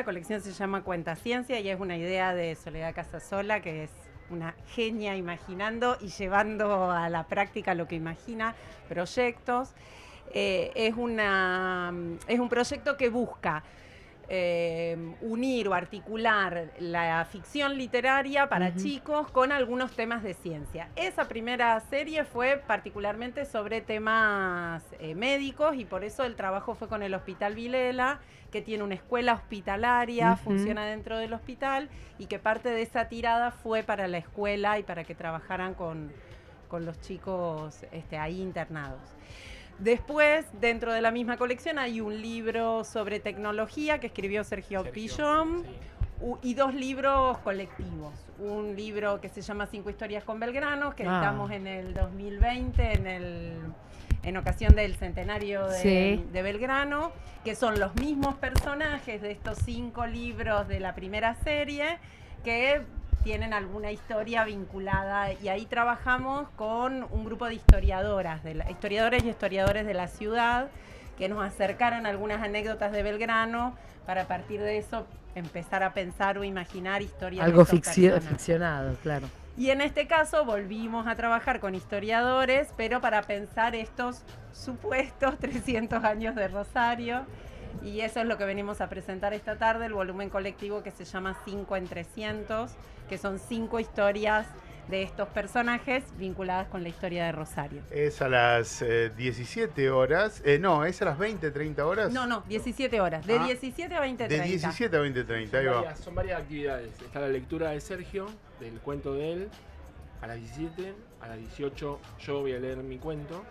La colección se llama Cuentaciencia y es una idea de Soledad Casasola, que es una genia imaginando y llevando a la práctica lo que imagina, proyectos. Es un proyecto que busca unir o articular la ficción literaria para chicos con algunos temas de ciencia. Esa primera serie fue particularmente sobre temas médicos y por eso el trabajo fue con el Hospital Vilela, que tiene una escuela hospitalaria, funciona dentro del hospital y que parte de esa tirada fue para la escuela y para que trabajaran con los chicos ahí internados. Después, dentro de la misma colección, hay un libro sobre tecnología que escribió Sergio Pillón, sí. Y 2 libros colectivos. Un libro que se llama 5 historias con Belgrano, que editamos en el 2020, en ocasión del centenario de Belgrano, que son los mismos personajes de estos 5 libros de la primera serie, que tienen alguna historia vinculada, y ahí trabajamos con un grupo de historiadoras y historiadores de la ciudad que nos acercaron algunas anécdotas de Belgrano para a partir de eso empezar a pensar o imaginar historias. Algo ficcionado, claro. Y en este caso volvimos a trabajar con historiadores, pero para pensar estos supuestos 300 años de Rosario. Y eso es lo que venimos a presentar esta tarde, el volumen colectivo que se llama 5 en 300, que son 5 historias de estos personajes vinculadas con la historia de Rosario. Es a las 17 horas, no, es a las 20, 30 horas. No, 17 horas, de 17 a 20, 30. De 17 a 20, 30, ahí va. Son varias actividades. Está la lectura de Sergio, del cuento de él, a las 17, a las 18 yo voy a leer mi cuento,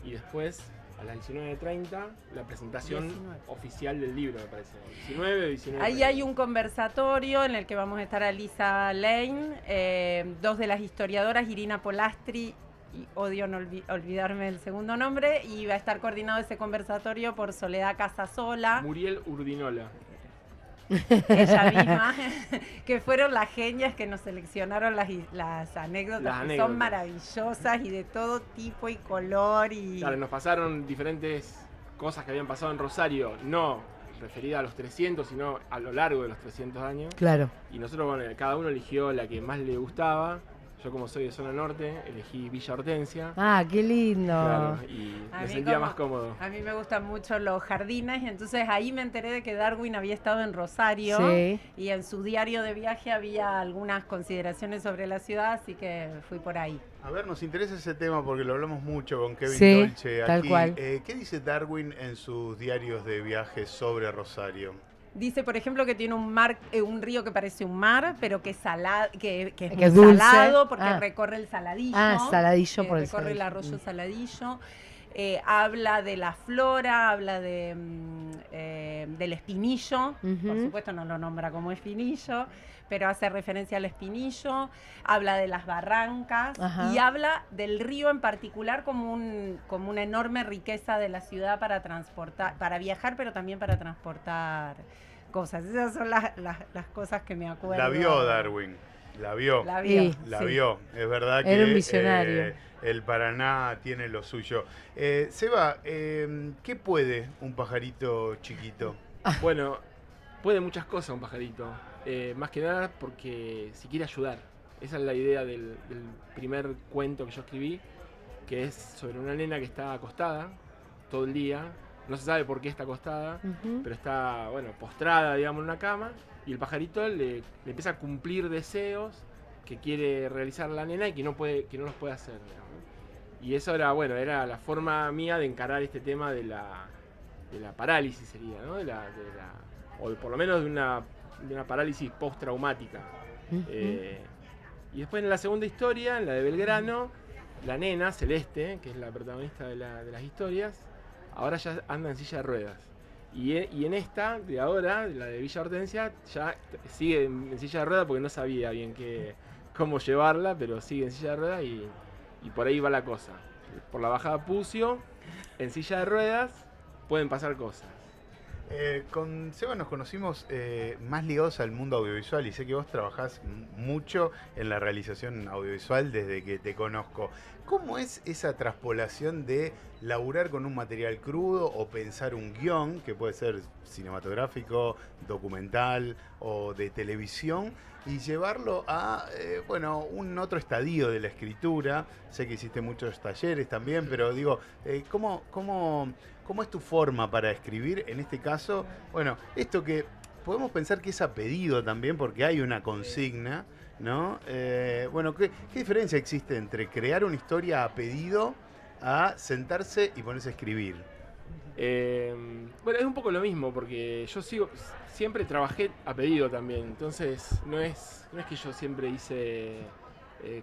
y después a las 19:30 la presentación oficial del libro, me parece. 19. Ahí hay un conversatorio en el que vamos a estar Alisa Lane, 2 de las historiadoras, Irina Polastri, y odio no olvidarme el segundo nombre, y va a estar coordinado ese conversatorio por Soledad Casasola. Muriel Urdinola. Ella misma, que fueron las genias que nos seleccionaron las anécdotas, que son maravillosas y de todo tipo y color. Claro, nos pasaron diferentes cosas que habían pasado en Rosario, no referida a los 300, sino a lo largo de los 300 años. Claro. Y nosotros, bueno, cada uno eligió la que más le gustaba. Yo, como soy de zona norte, elegí Villa Hortensia. Ah, qué lindo. Claro, y me sentía más cómodo. A mí me gustan mucho los jardines, entonces ahí me enteré de que Darwin había estado en Rosario y en su diario de viaje había algunas consideraciones sobre la ciudad, así que fui por ahí. A ver, nos interesa ese tema porque lo hablamos mucho con Kevin Dolce tal aquí. Cual. ¿Qué dice Darwin en sus diarios de viaje sobre Rosario? Dice, por ejemplo, que tiene un río que parece un mar, pero que es muy dulce. Salado porque recorre el Saladillo. Saladillo por el recorre Saladillo. el arroyo Saladillo. Habla de la flora, habla del espinillo. Por supuesto no lo nombra como espinillo, pero hace referencia al espinillo. Habla de las barrancas y habla del río en particular como una enorme riqueza de la ciudad para transportar, para viajar, pero también para transportar cosas. Esas son las cosas que me acuerdo. La vio Darwin. La vio. Es verdad que era un visionario. El Paraná tiene lo suyo. Seba, ¿qué puede un pajarito chiquito? Bueno, puede muchas cosas un pajarito. Más que nada porque si quiere ayudar. Esa es la idea del primer cuento que yo escribí, que es sobre una nena que está acostada todo el día. No se sabe por qué está acostada, pero está, postrada, digamos, en una cama. Y el pajarito le empieza a cumplir deseos que quiere realizar la nena y que no los puede hacer, digamos. Y eso era la forma mía de encarar este tema de la parálisis, sería, ¿no? O por lo menos de una parálisis postraumática. Y después en la segunda historia, en la de Belgrano, la nena, Celeste, que es la protagonista de las historias, ahora ya anda en silla de ruedas. Y en esta, de ahora, la de Villa Hortensia, ya sigue en silla de ruedas porque no sabía bien cómo llevarla, pero sigue en silla de ruedas y por ahí va la cosa. Por la bajada Pucio, en silla de ruedas, pueden pasar cosas. Con Seba nos conocimos más ligados al mundo audiovisual y sé que vos trabajás mucho en la realización audiovisual desde que te conozco. ¿Cómo es esa traspolación de laburar con un material crudo o pensar un guión, que puede ser cinematográfico, documental o de televisión, y llevarlo a un otro estadio de la escritura? Sé que hiciste muchos talleres también, pero digo, ¿cómo es tu forma para escribir? En este caso, bueno, esto que podemos pensar que es a pedido también, porque hay una consigna, ¿no? ¿Qué diferencia existe entre crear una historia a pedido a sentarse y ponerse a escribir? Es un poco lo mismo, porque yo siempre trabajé a pedido también, entonces no es que yo siempre hice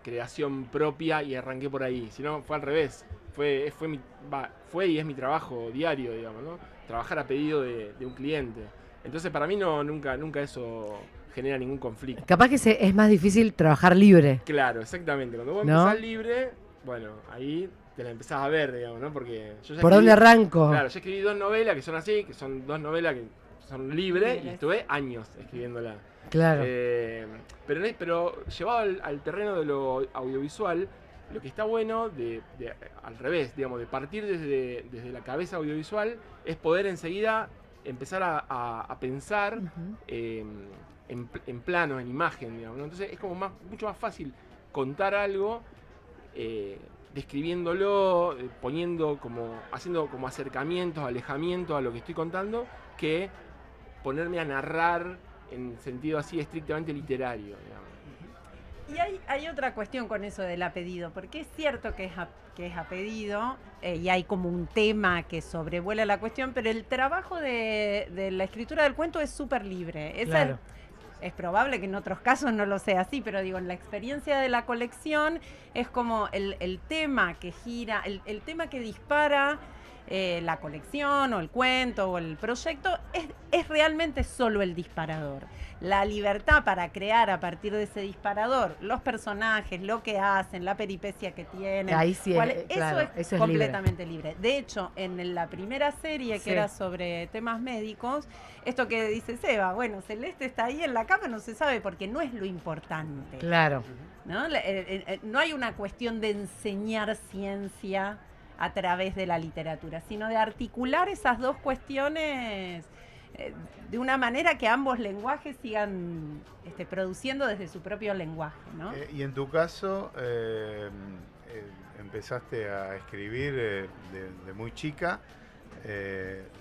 creación propia y arranqué por ahí, sino fue al revés, fue y es mi trabajo diario, digamos, ¿no? Trabajar a pedido de un cliente. Entonces para mí nunca eso genera ningún conflicto. Capaz que es más difícil trabajar libre. Claro, exactamente. Cuando vos ¿No? empezás libre, bueno, ahí te la empezás a ver, digamos, ¿no? Porque yo ya ¿Por dónde arranco? Claro, yo escribí 2 novelas que son así, que son 2 novelas que son libres, y estuve años escribiéndola. Claro. Pero llevado al terreno de lo audiovisual, lo que está bueno al revés, digamos, de partir desde la cabeza audiovisual, es poder enseguida empezar a pensar en plano, en imagen, digamos, ¿no? Entonces es como mucho más fácil contar algo describiéndolo, haciendo como acercamientos, alejamientos a lo que estoy contando, que ponerme a narrar en sentido así estrictamente literario, digamos. Y hay otra cuestión con eso del apedido, porque es cierto que es a pedido y hay como un tema que sobrevuela la cuestión, pero el trabajo de la escritura del cuento es súper libre. Claro. Es probable que en otros casos no lo sea así, pero digo, en la experiencia de la colección es como el tema que gira, el tema que dispara la colección o el cuento o el proyecto es realmente solo el disparador. La libertad para crear a partir de ese disparador los personajes, lo que hacen, la peripecia que tienen. Ahí sí, eso es libre. completamente libre. De hecho, en la primera serie Sí. que era sobre temas médicos, esto que dice Seba, bueno, Celeste está ahí en la cama, no se sabe porque no es lo importante. Claro. ¿No? No hay una cuestión de enseñar ciencia a través de la literatura, sino de articular esas dos cuestiones de una manera que ambos lenguajes sigan produciendo desde su propio lenguaje, ¿no? Y en tu caso, empezaste a escribir de muy chica,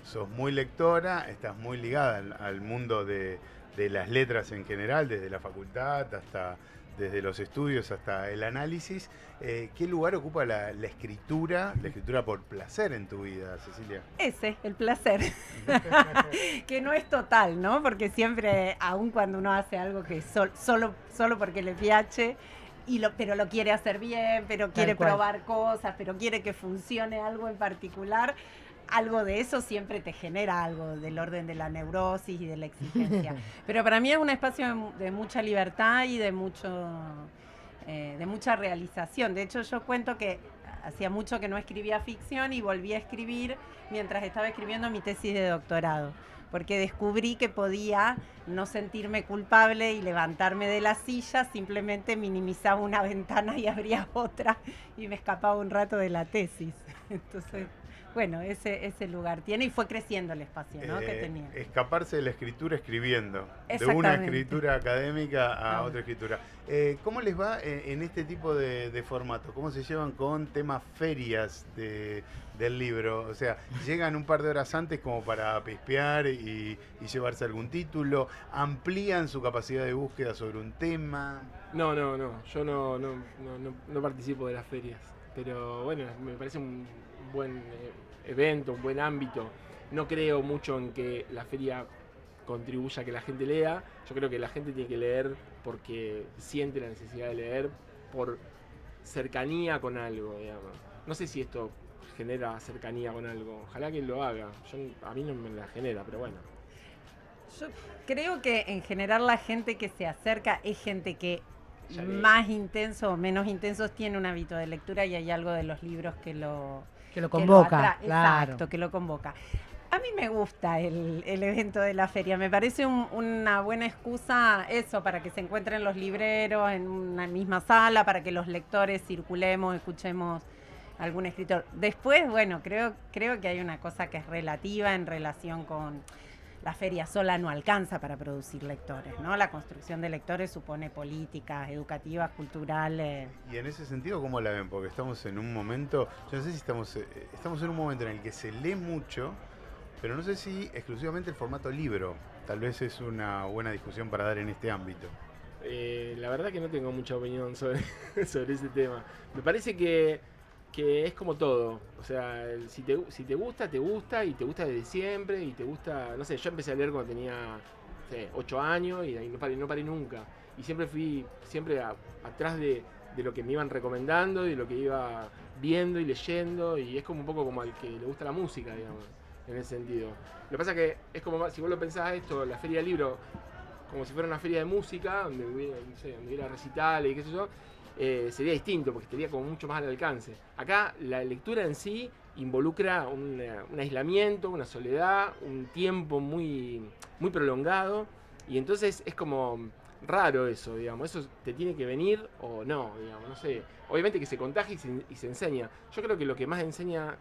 sos muy lectora, estás muy ligada al mundo de las letras en general, desde la facultad desde los estudios hasta el análisis. ¿Qué lugar ocupa la escritura por placer en tu vida, Cecilia? El placer, que no es total, ¿no? Porque siempre, aun cuando uno hace algo que solo porque le piace, pero lo quiere hacer bien, pero quiere probar cosas, pero quiere que funcione algo en particular, algo de eso siempre te genera algo del orden de la neurosis y de la exigencia. Pero para mí es un espacio de mucha libertad y de mucha realización. De hecho, yo cuento que hacía mucho que no escribía ficción y volví a escribir mientras estaba escribiendo mi tesis de doctorado, porque descubrí que podía no sentirme culpable y levantarme de la silla, simplemente minimizaba una ventana y abría otra y me escapaba un rato de la tesis. Entonces, bueno, ese lugar tiene y fue creciendo el espacio, ¿no? Que tenía. Escaparse de la escritura escribiendo, de Exactamente. una escritura académica a otra escritura. ¿Cómo les va en este tipo de formato? ¿Cómo se llevan con temas ferias del libro? O sea, ¿llegan un par de horas antes como para pispear y llevarse algún título? ¿Amplían su capacidad de búsqueda sobre un tema? No, yo no participo de las ferias, pero bueno, me parece un buen evento, un buen ámbito. No creo mucho en que la feria contribuya a que la gente lea. Yo creo que la gente tiene que leer porque siente la necesidad de leer, por cercanía con algo, digamos. No sé si esto genera cercanía con algo. Ojalá que lo haga. A mí no me la genera, pero bueno. Yo creo que en general la gente que se acerca es gente que Ya lee. más intenso o menos intensos tiene un hábito de lectura y hay algo de los libros que lo Que lo convoca, atrae. claro. Exacto, que lo convoca. A A mí me gusta el evento de la feria, me parece una buena excusa eso, para que se encuentren los libreros en una misma sala, para que los lectores circulemos, escuchemos algún escritor. Después, bueno, creo que hay una cosa que es relativa en relación con la feria sola no alcanza para producir lectores, ¿no? La construcción de lectores supone políticas educativas, culturales. Y en ese sentido, ¿cómo la ven? Porque estamos en un momento, yo no sé si estamos en un momento en el que se lee mucho, pero no sé si exclusivamente el formato libro. Tal vez es una buena discusión para dar en este ámbito. La verdad que no tengo mucha opinión sobre ese tema. Me parece que es como todo. O sea, si te gusta y te gusta desde siempre y te gusta... No sé, yo empecé a leer cuando tenía 8 años y ahí no paré nunca. Y siempre fui atrás de lo que me iban recomendando y de lo que iba viendo y leyendo. Y es como un poco como al que le gusta la música, digamos, en ese sentido. Lo que pasa es que es como, si vos lo pensás esto, la feria del libro, como si fuera una feria de música, donde hubiera recitales y qué sé yo, sería distinto, porque estaría como mucho más al alcance. Acá la lectura en sí involucra un aislamiento, una soledad, un tiempo muy, muy prolongado, y entonces es como raro eso, digamos. Eso te tiene que venir o no, digamos, no sé. Obviamente que se contagia y se enseña. Yo creo que lo que más enseña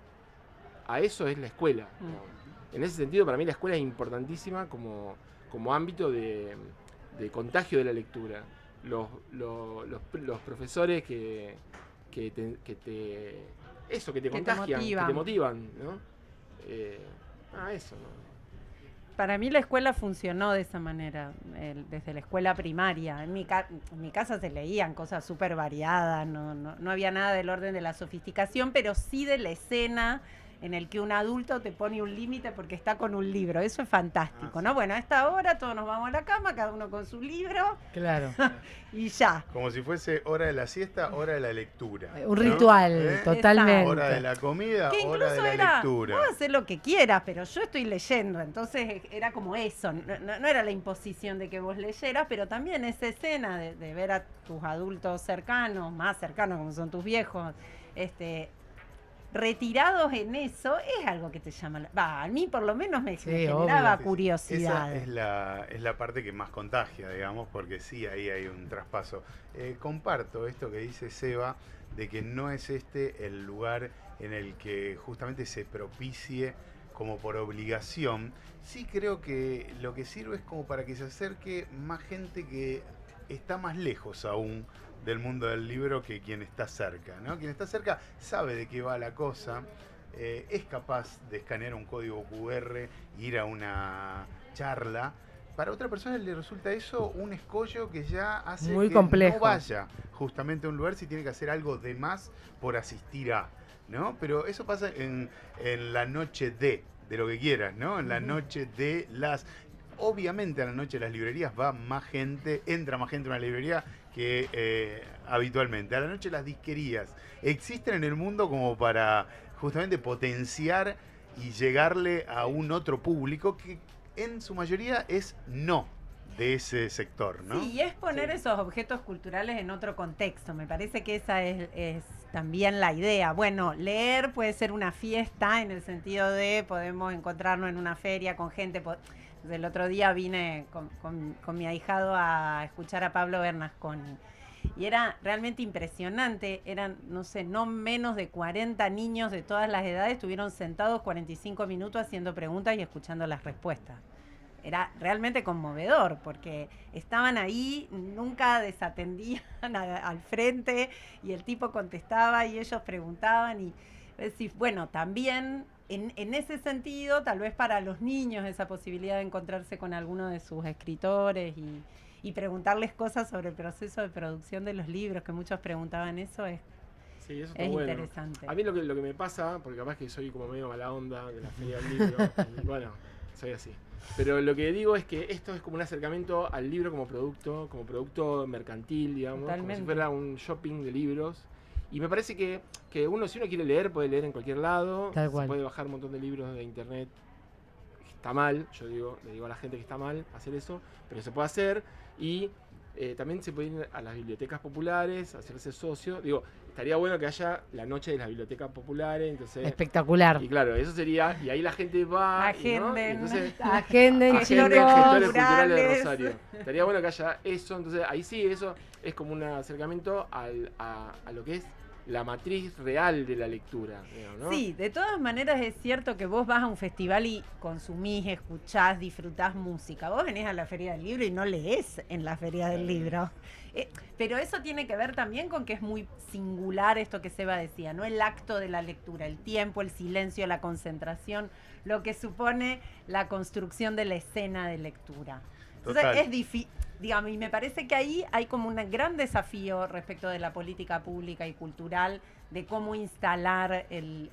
a eso es la escuela. En ese sentido, para mí la escuela es importantísima como ámbito de contagio de la lectura. Los profesores que te contagian, que te motivan, ¿no? Eso, ¿no? Para mí la escuela funcionó de esa manera, desde la escuela primaria. En mi casa se leían cosas súper variadas, no había nada del orden de la sofisticación, pero sí de la escena en el que un adulto te pone un límite porque está con un libro. Eso es fantástico, ¿no? Bueno, a esta hora todos nos vamos a la cama, cada uno con su libro. Claro. Y ya. Como si fuese hora de la siesta, hora de la lectura. Un ¿no? ritual, totalmente. Hora de la comida, Que hora de la era, lectura. vos hacer lo que quieras, pero yo estoy leyendo. Entonces era como eso. No era la imposición de que vos leyeras, pero también esa escena de ver a tus adultos cercanos, más cercanos como son tus viejos, retirados en eso, es algo que te llama... a mí por lo menos me generaba obvio. curiosidad. Esa es la parte que más contagia, digamos, porque sí, ahí hay un traspaso. Comparto esto que dice Seba, de que no es el lugar en el que justamente se propicie como por obligación. Sí creo que lo que sirve es como para que se acerque más gente que está más lejos aún del mundo del libro que quien está cerca, ¿no? Quien está cerca sabe de qué va la cosa, es capaz de escanear un código QR, ir a una charla. Para otra persona le resulta eso un escollo que ya hace muy que complejo. no vaya justamente a un lugar si tiene que hacer algo de más por asistir a, ¿no? Pero eso pasa en la noche de lo que quieras, ¿no? En la noche de las... Obviamente a la noche de las librerías va más gente, entra más gente en una librería que habitualmente. A la noche las disquerías existen en el mundo como para justamente potenciar y llegarle a un otro público que en su mayoría es no de ese sector, ¿no? Sí, y es poner esos objetos culturales en otro contexto. Me parece que esa es también la idea. Bueno, leer puede ser una fiesta en el sentido de podemos encontrarnos en una feria con gente... El otro día vine con mi ahijado a escuchar a Pablo Bernasconi y era realmente impresionante. Eran, no sé, no menos de 40 niños de todas las edades estuvieron sentados 45 minutos haciendo preguntas y escuchando las respuestas. Era realmente conmovedor porque estaban ahí, nunca desatendían al frente y el tipo contestaba y ellos preguntaban y decís, bueno, también... En ese sentido, tal vez para los niños, esa posibilidad de encontrarse con alguno de sus escritores y preguntarles cosas sobre el proceso de producción de los libros, que muchos preguntaban eso, es bueno. Interesante. A mí lo que me pasa, porque capaz que soy como medio mala onda de la feria del libro, y bueno, soy así. Pero lo que digo es que esto es como un acercamiento al libro como producto mercantil, digamos, totalmente. Como si fuera un shopping de libros. Y me parece que uno, si uno quiere leer, puede leer en cualquier lado. Tal se cual. puede bajar un montón de libros de internet. Está mal, le digo a la gente que está mal hacer eso, pero se puede hacer. Y También se puede ir a las bibliotecas populares, hacerse socio. Digo, estaría bueno que haya la noche de las bibliotecas populares. Entonces, espectacular. y claro, eso sería, y ahí la gente va. Agenden. ¿no? Entonces, Agenden, gestores chicos. culturales de Rosario. Estaría bueno que haya eso. Entonces, ahí sí, eso es como un acercamiento a lo que es la matriz real de la lectura, ¿no? Sí, de todas maneras es cierto que vos vas a un festival y consumís, escuchás, disfrutás música. Vos venís a la Feria del Libro y no lees en la Feria del Libro. Pero eso tiene que ver también con que es muy singular esto que Seba decía, ¿no? El acto de la lectura, el tiempo, el silencio, la concentración, lo que supone la construcción de la escena de lectura. Entonces es difícil, digamos, y me parece que ahí hay como un gran desafío respecto de la política pública y cultural, de cómo instalar el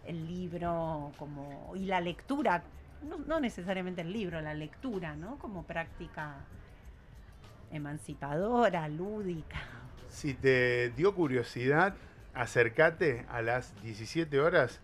libro y la lectura, no necesariamente el libro, la lectura, ¿no? Como práctica emancipadora, lúdica. Si te dio curiosidad, acércate a las 17 horas